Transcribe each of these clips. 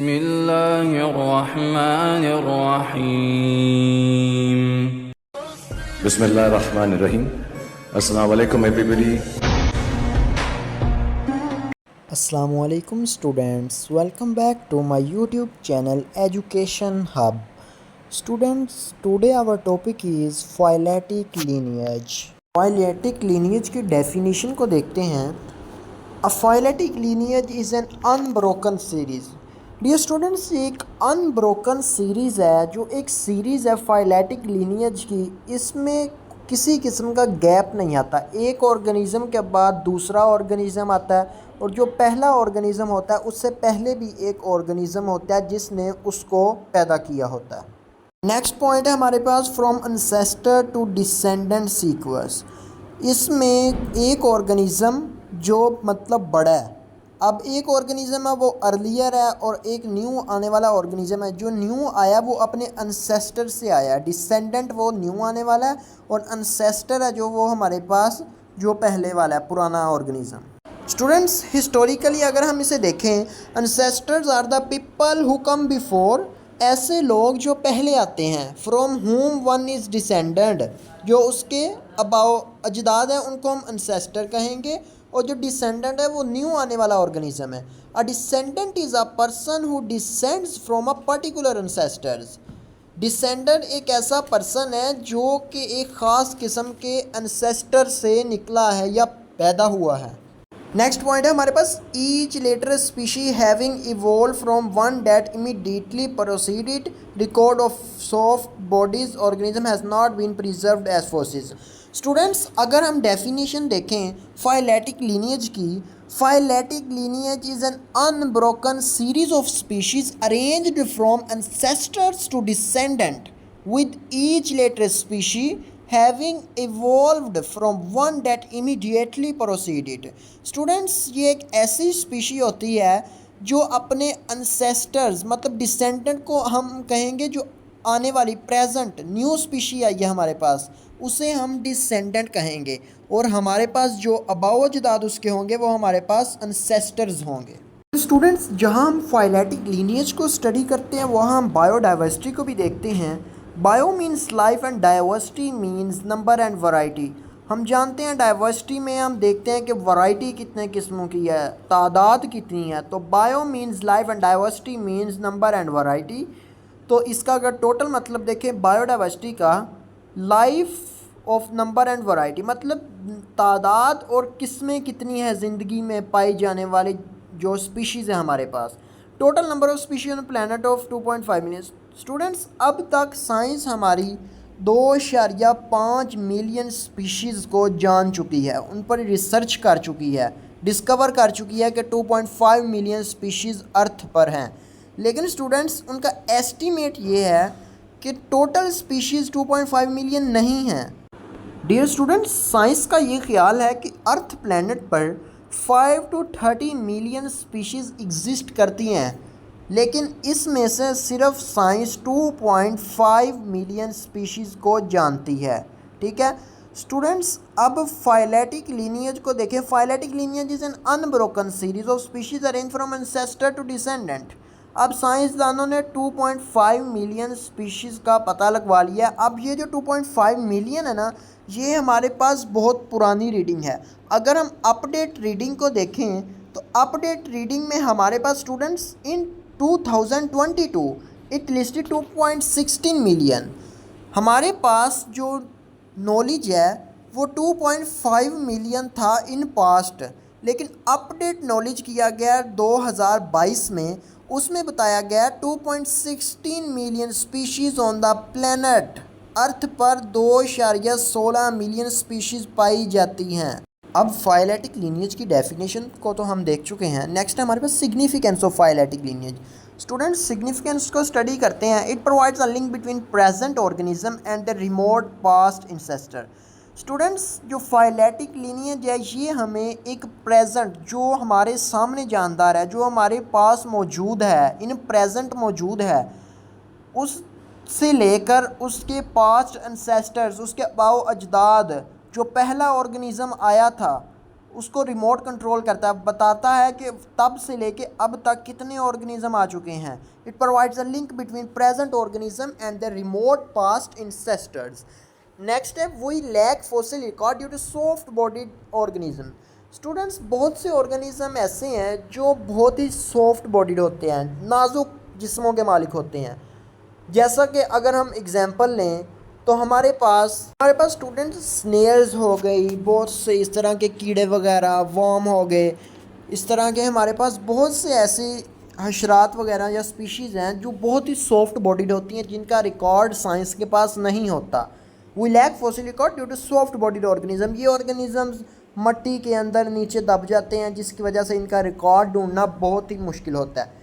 बिस्मिल्लाहिर्रहमानिर्रहीम। Bismillahirrahmanirrahim. Assalamu alaikum everybody. Assalamualaikum students, welcome back to my YouTube channel Education Hub. Students, today our topic is phyletic lineage. Phyletic lineage की definition को देखते हैं. A phyletic lineage is an unbroken series. Dear students, एक unbroken series है जो एक series है phyletic lineage की. इसमें किसी किस्म का गैप नहीं आता. एक ऑर्गेनिज़म के बाद दूसरा ऑर्गेनिज़म आता है और जो पहला ऑर्गेनिज़म होता है उससे पहले भी एक ऑर्गेनिज़म होता है जिसने उसको पैदा किया होता है. नेक्स्ट पॉइंट है हमारे पास from ancestor to descendant sequence. इसमें एक ऑर्गेनिज़म जो मतलब बड़ा है, अब एक ऑर्गेनिज़म है वो अर्लियर है और एक न्यू आने वाला ऑर्गेनिज़म है. जो न्यू आया वो अपने अनसेस्टर से आया है. डिसेंडेंट वो न्यू आने वाला है और अनसेस्टर है जो वो हमारे पास जो पहले वाला है पुराना ऑर्गेनिज़म. स्टूडेंट्स, हिस्टोरिकली अगर हम इसे देखें, ancestors are the people who come before. ऐसे लोग जो पहले आते हैं. From whom one is descendant, जो उसके अबाउ अजदाद हैं उनको हम अनसेस्टर कहेंगे. और जो डिसेंडेंट है वो न्यू आने वाला ऑर्गेनिज्म है. A descendant is a person who descends from a particular ancestors. Descendant एक ऐसा पर्सन है जो कि एक ख़ास किस्म के अनसेस्टर से निकला है या पैदा हुआ है. नेक्स्ट पॉइंट है हमारे पास each later species having evolve from one that immediately preceded record of soft bodies organism has not been preserved as fossils. Students, अगर हम डेफिनेशन देखें फाइलेटिक लीनियज की, phyletic lineage is an unbroken series of species arranged from ancestors to descendant with each later species having evolved from one that immediately preceded. Students, ये एक ऐसी species होती है जो अपने अनसेस्टर्स मतलब डिसेंडेंट को हम कहेंगे, जो आने वाली प्रेजेंट न्यू स्पीशी आई है हमारे पास उसे हम डिसेंडेंट कहेंगे. और हमारे पास जो अबाउ अजदाद उसके होंगे वो हमारे पास अनसेस्टर्स होंगे. स्टूडेंट्स, जहां हम फाइलेटिक लीनियज को स्टडी करते हैं वहां हम बायोडाइवर्सिटी को भी देखते हैं. Bio means life and diversity means number and variety. हम जानते हैं डाइवर्सिटी में हम देखते हैं कि वैरायटी कितने किस्मों की है, तादाद कितनी है. तो bio means life and diversity means number and variety. तो इसका अगर टोटल मतलब देखें बायोडाइवर्सिटी का, life of number and variety मतलब तादाद और किस्में कितनी है ज़िंदगी में पाई जाने वाले जो स्पीशीज़ है हमारे पास. Total number of species on planet of 2.5 million. Students, अब तक साइंस हमारी 2.5 मिलियन स्पीशीज़ को जान चुकी है, उन पर रिसर्च कर चुकी है, डिस्कवर कर चुकी है कि 2.5 मिलियन स्पीशीज़ अर्थ पर हैं. लेकिन स्टूडेंट्स, उनका एस्टीमेट ये है कि टोटल स्पीशीज़ 2.5 मिलियन नहीं हैं. डियर स्टूडेंट्स, साइंस का ये ख्याल है कि अर्थ प्लैनेट पर 5 to 30 मिलियन स्पीशीज़ एग्जिस्ट करती हैं. लेकिन इसमें से सिर्फ साइंस 2.5 मिलियन स्पीशीज़ को जानती है. ठीक है स्टूडेंट्स, अब फाइलेटिक लीनियज को देखें. Phyletic lineage is an unbroken series of species arrange from ancestor to descendant. अब साइंसदानों ने 2.5 मिलियन स्पीशीज़ का पता लगवा लिया. अब ये जो 2.5 मिलियन है ना, ये हमारे पास बहुत पुरानी रीडिंग है. अगर हम अपडेट रीडिंग को देखें तो अपडेट रीडिंग में हमारे पास students in 2022 it listed 2.16 million. हमारे पास जो नॉलेज है वो 2.5 मिलियन था इन पास्ट. लेकिन अपडेट नॉलेज किया गया 2022 में, उसमें बताया गया 2.16 million species on the planet. Earth पर 2.16 मिलियन स्पीशीज़ पाई जाती हैं. अब फाइलेटिक लीनियज की डेफिनेशन को तो हम देख चुके हैं. नेक्स्ट है हमारे पास significance of phyletic lineage. Students, significance को स्टडी करते हैं. It provides a link between present organism and the remote past ancestor. Students, जो फाइलेटिक लीनियज है ये हमें एक प्रेजेंट जो हमारे सामने जानदार है, जो हमारे पास मौजूद है, इन प्रेजेंट मौजूद है, उससे लेकर उसके पास्ट एंसेस्टर्स, उसके अबाउ अजदाद जो पहला ऑर्गेनिज़म आया था उसको रिमोट कंट्रोल करता है, बताता है कि तब से लेके अब तक कितने ऑर्गेनिज्म आ चुके हैं। It provides a link between present organism and the remote past ancestors. Next है we lack fossil record due to soft bodied organism. Students, बहुत से ऑर्गेनिज्म ऐसे हैं जो बहुत ही सॉफ्ट बॉडीड होते हैं, नाजुक जिस्मों के मालिक होते हैं। जैसा कि अगर हम एग्जांपल लें तो हमारे पास स्टूडेंट स्नेल्स हो गई, बहुत से इस तरह के कीड़े वगैरह, वर्म हो गए, इस तरह के हमारे पास बहुत से ऐसे हशरात वगैरह या स्पीशीज़ हैं जो बहुत ही सॉफ्ट बॉडीड होती हैं, जिनका रिकॉर्ड साइंस के पास नहीं होता। We lack fossil record due to soft bodied organism. ये ऑर्गेनिजम्स मट्टी के अंदर नीचे दब जाते हैं, जिसकी वजह से इनका रिकॉर्ड ढूंढना बहुत ही मुश्किल होता है।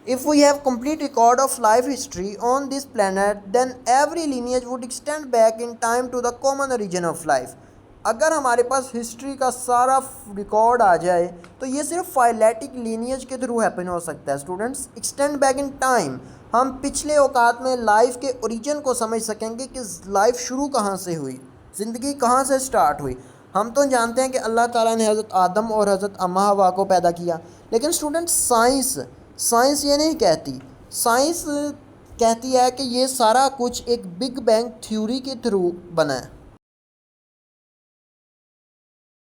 If we have complete record of life history on this planet, then every lineage would extend back in time to the common origin of life. अगर हमारे पास हिस्ट्री का सारा रिकॉर्ड आ जाए तो ये सिर्फ फाइलेटिक लीनियज के थ्रू हैपन हो सकता है। Students, extend back in time, हम पिछले औकात में लाइफ के ओरिजिन को समझ सकेंगे कि लाइफ शुरू कहाँ से हुई, ज़िंदगी कहाँ से स्टार्ट हुई। हम तो जानते हैं कि अल्लाह ताला ने हज़रत आदम और हज़रत अम्मा हवा को पैदा किया, लेकिन स्टूडेंट्स साइंस ये नहीं कहती। साइंस कहती है कि ये सारा कुछ एक बिग बैंग थ्योरी के थ्रू बना है।